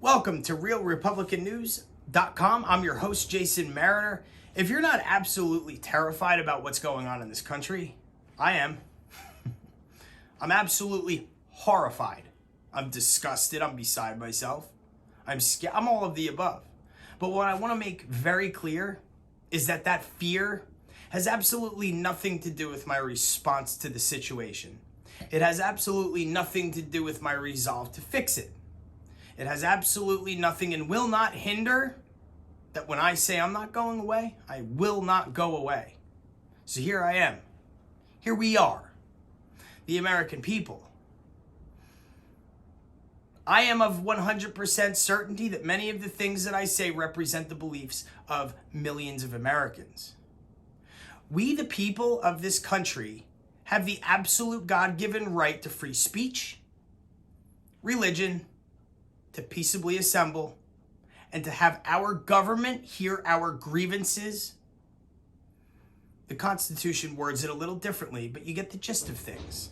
Welcome to RealRepublicanNews.com. I'm your host, Jason Mariner. If you're not absolutely terrified about what's going on in this country, I am. I'm absolutely horrified. I'm disgusted. I'm beside myself. I'm scared. I'm all of the above. But what I want to make very clear is that fear has absolutely nothing to do with my response to the situation. It has absolutely nothing to do with my resolve to fix it. It has absolutely nothing and will not hinder that when I say I'm not going away, I will not go away. So here I am. Here we are, the American people. I am of 100% certainty that many of the things that I say represent the beliefs of millions of Americans. We, the people of this country, have the absolute God-given right to free speech, religion, to peaceably assemble, and to have our government hear our grievances. The Constitution words it a little differently, but you get the gist of things.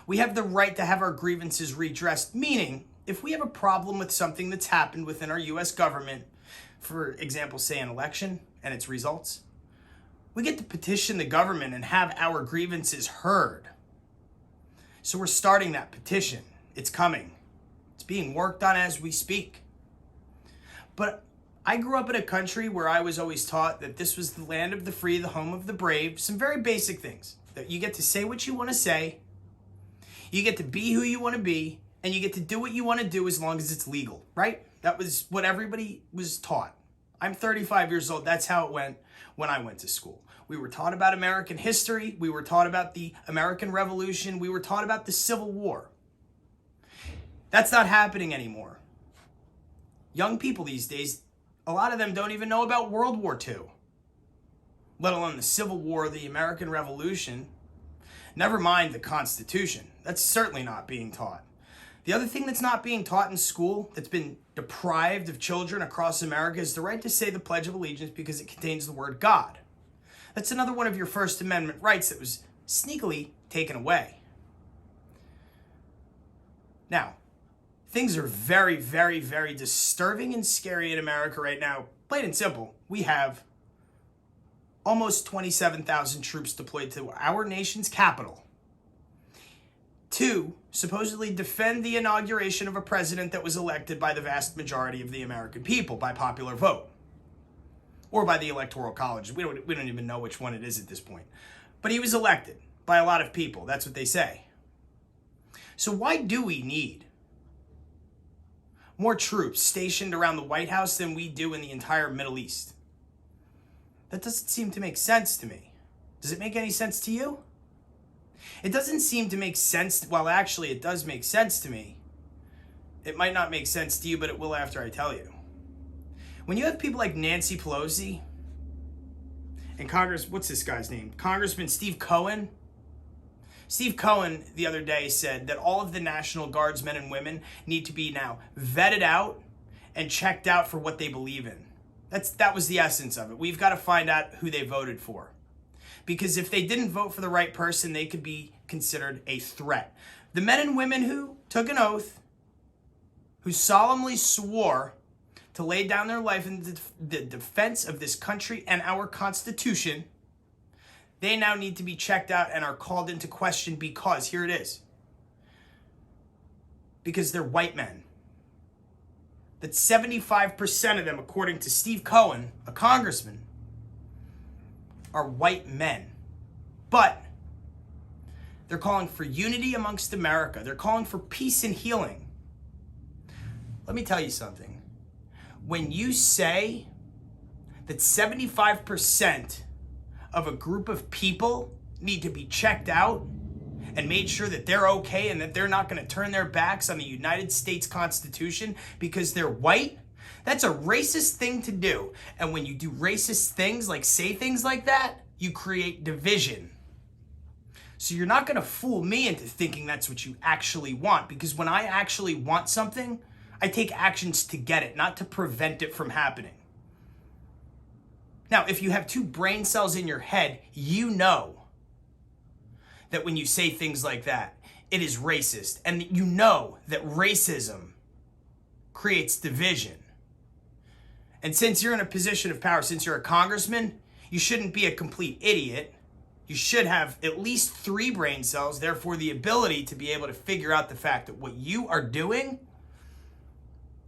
We have the right to have our grievances redressed, meaning if we have a problem with something that's happened within our U.S. government, for example, say an election and its results, we get to petition the government and have our grievances heard. So we're starting that petition. It's coming. It's being worked on as we speak. But I grew up in a country where I was always taught that this was the land of the free, the home of the brave. Some very basic things. That you get to say what you want to say, you get to be who you want to be, and you get to do what you want to do as long as it's legal, right? That was what everybody was taught. I'm 35 years old. That's how it went when I went to school. We were taught about American history. We were taught about the American Revolution. We were taught about the Civil War. That's not happening anymore. Young people these days, a lot of them don't even know about World War II, let alone the Civil War, the American Revolution. Never mind the Constitution. That's certainly not being taught. The other thing that's not being taught in school, that's been deprived of children across America, is the right to say the Pledge of Allegiance because it contains the word God. That's another one of your First Amendment rights that was sneakily taken away. Now, things are very, very, very disturbing and scary in America right now. Plain and simple, we have almost 27,000 troops deployed to our nation's capital to supposedly defend the inauguration of a president that was elected by the vast majority of the American people by popular vote. Or by the Electoral College. We don't even know which one it is at this point. But he was elected by a lot of people. That's what they say. So why do we need more troops stationed around the White House than we do in the entire Middle East? That doesn't seem to make sense to me. Does it make any sense to you? It doesn't seem to make sense. Well, actually, it does make sense to me. It might not make sense to you, but it will after I tell you. When you have people like Nancy Pelosi and what's this guy's name? Congressman Steve Cohen. Steve Cohen the other day said that all of the National Guards men and women need to be now vetted out and checked out for what they believe in. That was the essence of it. We've got to find out who they voted for. Because if they didn't vote for the right person, they could be considered a threat. The men and women who took an oath, who solemnly swore to lay down their life in the defense of this country and our Constitution, they now need to be checked out and are called into question because, here it is, because they're white men. That 75% of them, according to Steve Cohen, a congressman, are white men. But they're calling for unity amongst America. They're calling for peace and healing. Let me tell you something. When you say that 75% of a group of people need to be checked out and made sure that they're okay and that they're not going to turn their backs on the United States Constitution because they're white, that's a racist thing to do. And when you do racist things, like say things like that, you create division. So you're not going to fool me into thinking that's what you actually want, because when I actually want something, I take actions to get it, not to prevent it from happening. Now, if you have two brain cells in your head, you know that when you say things like that, it is racist. And you know that racism creates division. And since you're in a position of power, since you're a congressman, you shouldn't be a complete idiot. You should have at least 3 brain cells, therefore the ability to be able to figure out the fact that what you are doing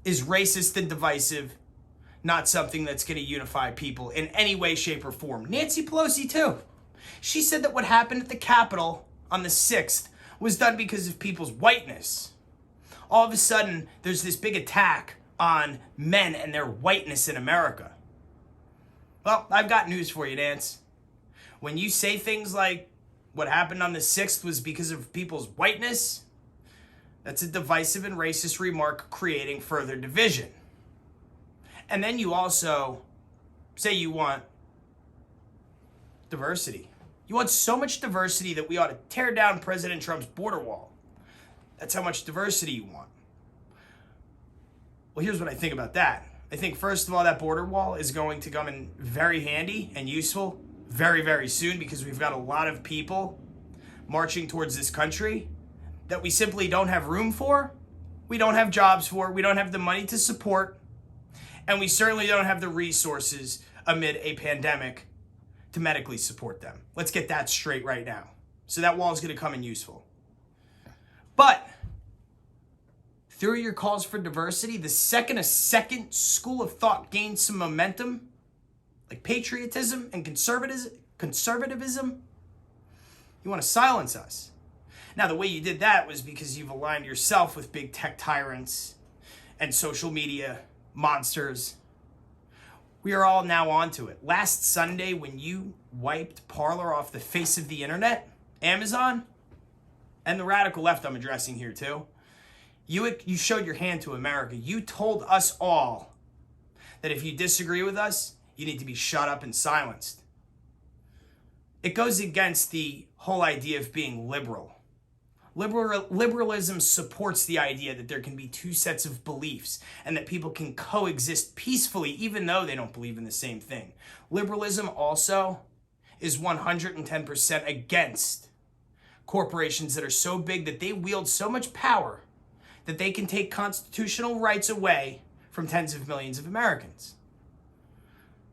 is racist and divisive, not something that's going to unify people in any way, shape, or form. Nancy Pelosi, too. She said that what happened at the Capitol on the 6th was done because of people's whiteness. All of a sudden, there's this big attack on men and their whiteness in America. Well, I've got news for you, Nance. When you say things like what happened on the 6th was because of people's whiteness, that's a divisive and racist remark creating further division. And then you also say you want diversity. You want so much diversity that we ought to tear down President Trump's border wall. That's how much diversity you want. Well, here's what I think about that. I think, first of all, that border wall is going to come in very handy and useful very, very soon, because we've got a lot of people marching towards this country that we simply don't have room for, we don't have jobs for, we don't have the money to support, and we certainly don't have the resources amid a pandemic to medically support them. Let's get that straight right now. So that wall is going to come in useful. But through your calls for diversity, the second a second school of thought gains some momentum, like patriotism and conservatism, you want to silence us. Now, the way you did that was because you've aligned yourself with big tech tyrants and social media monsters. We are all now onto it. Last Sunday, when you wiped Parler off the face of the internet, Amazon, and the radical left I'm addressing here too, you showed your hand to America. You told us all that if you disagree with us, you need to be shut up and silenced. It goes against the whole idea of being liberal. Liberalism supports the idea that there can be 2 sets of beliefs and that people can coexist peacefully even though they don't believe in the same thing. Liberalism also is 110% against corporations that are so big that they wield so much power that they can take constitutional rights away from tens of millions of Americans.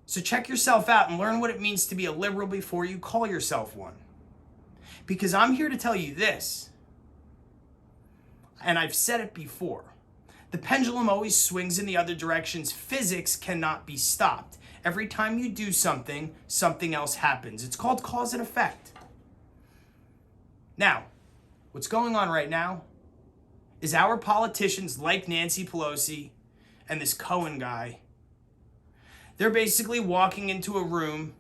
So check yourself out and learn what it means to be a liberal before you call yourself one. Because I'm here to tell you this, and I've said it before, the pendulum always swings in the other directions. Physics cannot be stopped. Every time you do something, something else happens. It's called cause and effect. Now, what's going on right now is our politicians like Nancy Pelosi and this Cohen guy, they're basically walking into a room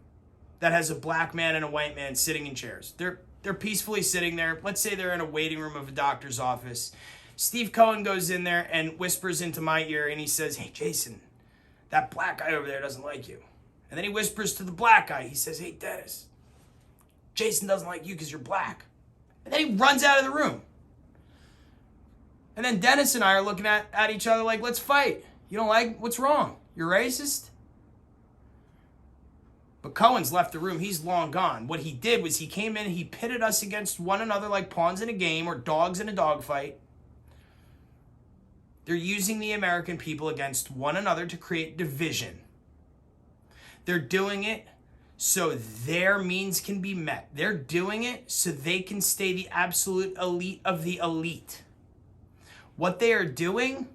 that has a black man and a white man sitting in chairs. They're peacefully sitting there. Let's say they're in a waiting room of a doctor's office. Steve Cohen goes in there and whispers into my ear and he says, "Hey, Jason, that black guy over there doesn't like you." And then he whispers to the black guy. He says, "Hey, Dennis, Jason doesn't like you because you're black." And then he runs out of the room. And then Dennis and I are looking at each other like, let's fight. You don't like, what's wrong? You're racist? But Cohen's left the room. He's long gone. What he did was he came in, he pitted us against one another like pawns in a game or dogs in a dogfight. They're using the American people against one another to create division. They're doing it so their means can be met. They're doing it so they can stay the absolute elite of the elite. What they are doing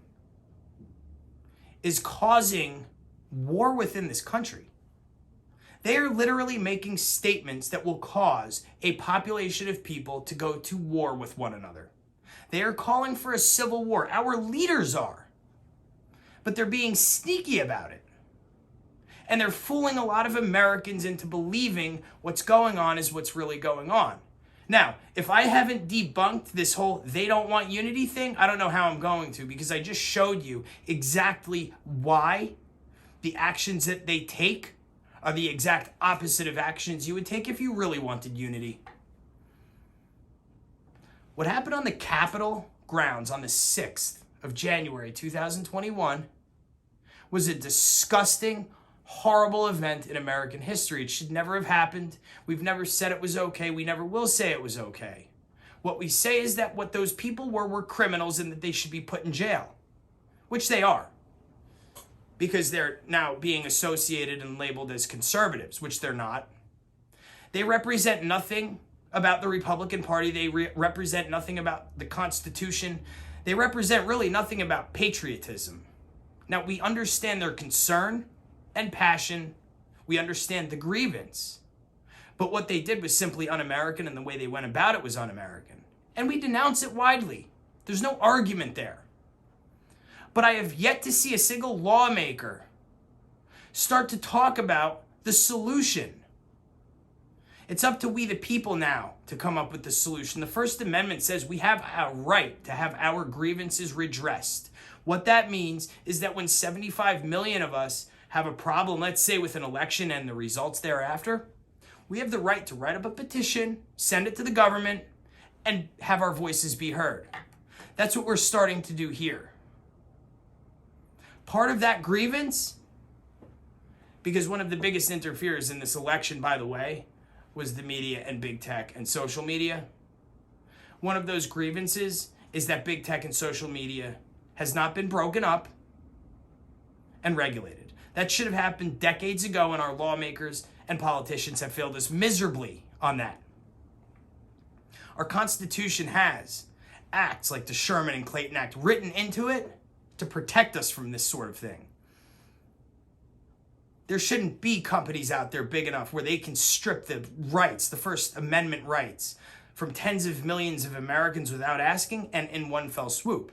is causing war within this country. They are literally making statements that will cause a population of people to go to war with one another. They are calling for a civil war. Our leaders are. But they're being sneaky about it. And they're fooling a lot of Americans into believing what's going on is what's really going on. Now, if I haven't debunked this whole they don't want unity thing, I don't know how I'm going to, because I just showed you exactly why the actions that they take are the exact opposite of actions you would take if you really wanted unity. What happened on the Capitol grounds on the 6th of January 2021 was a disgusting, horrible event in American history. It should never have happened. We've never said it was okay. We never will say it was okay. What we say is that what those people were criminals and that they should be put in jail. which they are, because they're now being associated and labeled as conservatives, which they're not. They represent nothing about the Republican Party. They represent nothing about the Constitution. They represent really nothing about patriotism. Now, we understand their concern and passion. We understand the grievance. But what they did was simply un-American, and the way they went about it was un-American. And we denounce it widely. There's no argument there. But I have yet to see a single lawmaker start to talk about the solution. It's up to we the people now to come up with the solution. The First Amendment says we have a right to have our grievances redressed. What that means is that when 75 million of us have a problem, let's say with an election and the results thereafter, we have the right to write up a petition, send it to the government, and have our voices be heard. That's what we're starting to do here. Part of that grievance, because one of the biggest interferers in this election, by the way, was the media and big tech and social media. One of those grievances is that big tech and social media has not been broken up and regulated. That should have happened decades ago, and our lawmakers and politicians have failed us miserably on that. Our Constitution has acts like the Sherman and Clayton Act written into it to protect us from this sort of thing. There shouldn't be companies out there big enough where they can strip the rights, the First Amendment rights, from tens of millions of Americans without asking and in one fell swoop.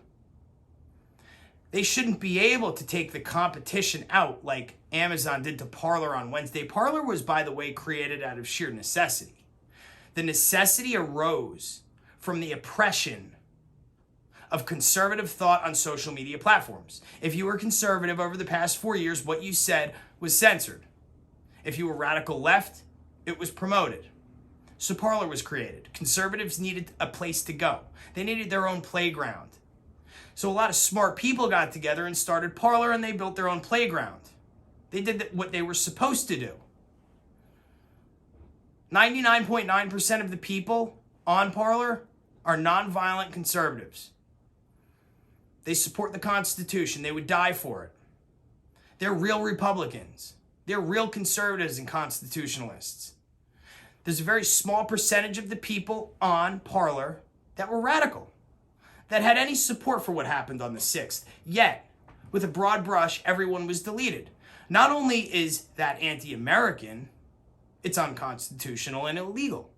They shouldn't be able to take the competition out like Amazon did to Parler on Wednesday. Parler was, by the way, created out of sheer necessity. The necessity arose from the oppression of conservative thought on social media platforms. If you were conservative over the past 4 years, what you said was censored. If you were radical left, it was promoted. So Parler was created. Conservatives needed a place to go. They needed their own playground. So a lot of smart people got together and started Parler, and they built their own playground. They did what they were supposed to do. 99.9% of the people on Parler are nonviolent conservatives. They support the Constitution. They would die for it. They're real Republicans. They're real conservatives and constitutionalists. There's a very small percentage of the people on Parler that were radical, that had any support for what happened on the 6th. Yet, with a broad brush, everyone was deleted. Not only is that anti-American, it's unconstitutional and illegal.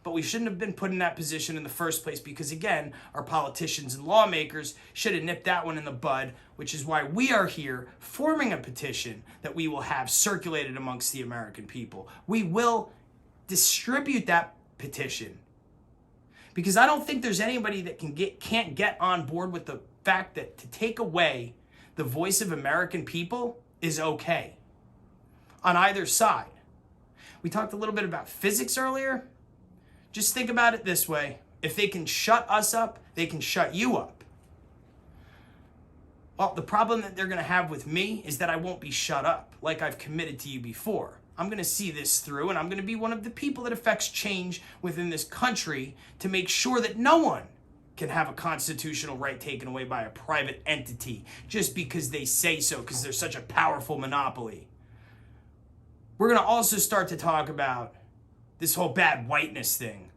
But we shouldn't have been put in that position in the first place because, again, our politicians and lawmakers should have nipped that one in the bud, which is why we are here forming a petition that we will have circulated amongst the American people. We will distribute that petition because I don't think there's anybody that can't get on board with the fact that to take away the voice of American people is okay on either side. We talked a little bit about physics earlier. Just think about it this way. If they can shut us up, they can shut you up. Well, the problem that they're going to have with me is that I won't be shut up like I've committed to you before. I'm going to see this through, and I'm going to be one of the people that affects change within this country to make sure that no one can have a constitutional right taken away by a private entity just because they say so, because they're such a powerful monopoly. We're going to also start to talk about this whole bad whiteness thing.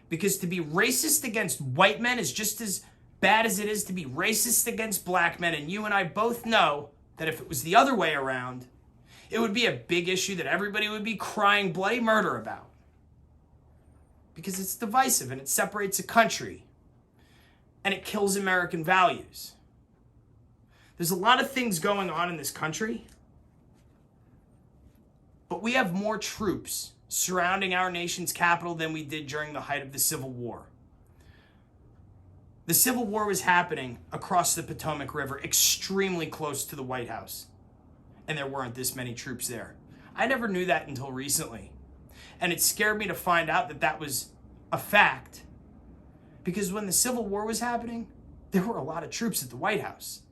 Because to be racist against white men is just as bad as it is to be racist against black men. And you and I both know that if it was the other way around, it would be a big issue that everybody would be crying bloody murder about. Because it's divisive and it separates a country. And it kills American values. There's a lot of things going on in this country. But we have more troops surrounding our nation's capital than we did during the height of the Civil War. The Civil War was happening across the Potomac River, extremely close to the White House. And there weren't this many troops there. I never knew that until recently. And it scared me to find out that that was a fact. Because when the Civil War was happening, there were a lot of troops at the White House.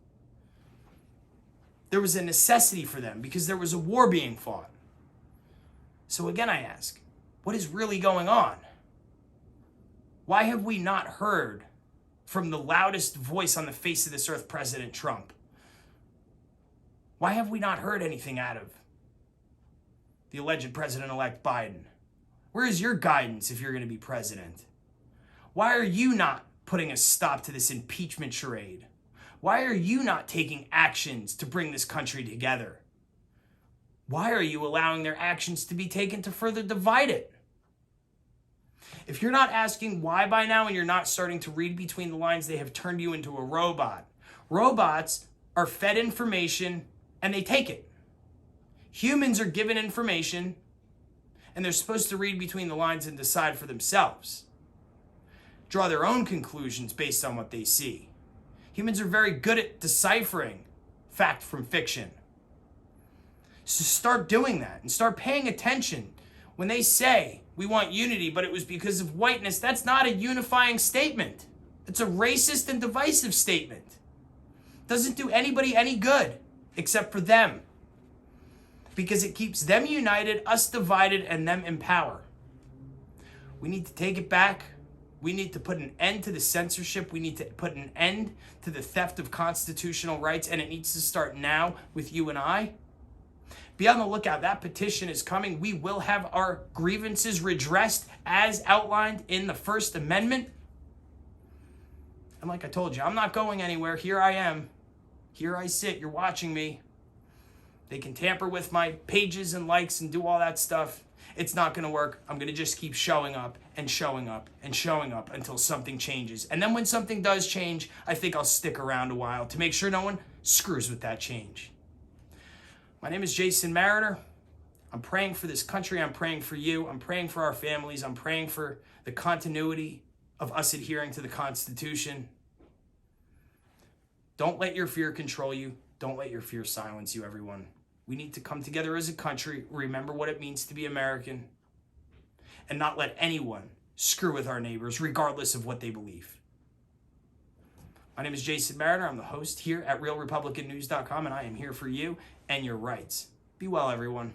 There was a necessity for them because there was a war being fought. So again, I ask, what is really going on? Why have we not heard from the loudest voice on the face of this earth, President Trump? Why have we not heard anything out of the alleged President-elect Biden? Where is your guidance if you're going to be president? Why are you not putting a stop to this impeachment charade? Why are you not taking actions to bring this country together? Why are you allowing their actions to be taken to further divide it? If you're not asking why by now and you're not starting to read between the lines, they have turned you into a robot. Robots are fed information and they take it. Humans are given information and they're supposed to read between the lines and decide for themselves. Draw their own conclusions based on what they see. Humans are very good at deciphering fact from fiction. So start doing that and start paying attention. When they say we want unity, but it was because of whiteness, that's not a unifying statement. It's a racist and divisive statement. Doesn't do anybody any good except for them. Because it keeps them united, us divided, and them in power. We need to take it back. We need to put an end to the censorship. We need to put an end to the theft of constitutional rights, and it needs to start now with you and I. Be on the lookout. That petition is coming. We will have our grievances redressed as outlined in the First Amendment. And like I told you, I'm not going anywhere. Here I am. Here I sit. You're watching me. They can tamper with my pages and likes and do all that stuff. It's not going to work. I'm going to just keep showing up and showing up and showing up until something changes. And then when something does change, I think I'll stick around a while to make sure no one screws with that change. My name is Jason Mariner. I'm praying for this country. I'm praying for you. I'm praying for our families. I'm praying for the continuity of us adhering to the Constitution. Don't let your fear control you. Don't let your fear silence you, everyone. We need to come together as a country, remember what it means to be American, and not let anyone screw with our neighbors, regardless of what they believe. My name is Jason Mariner. I'm the host here at RealRepublicanNews.com, and I am here for you and your rights. Be well, everyone.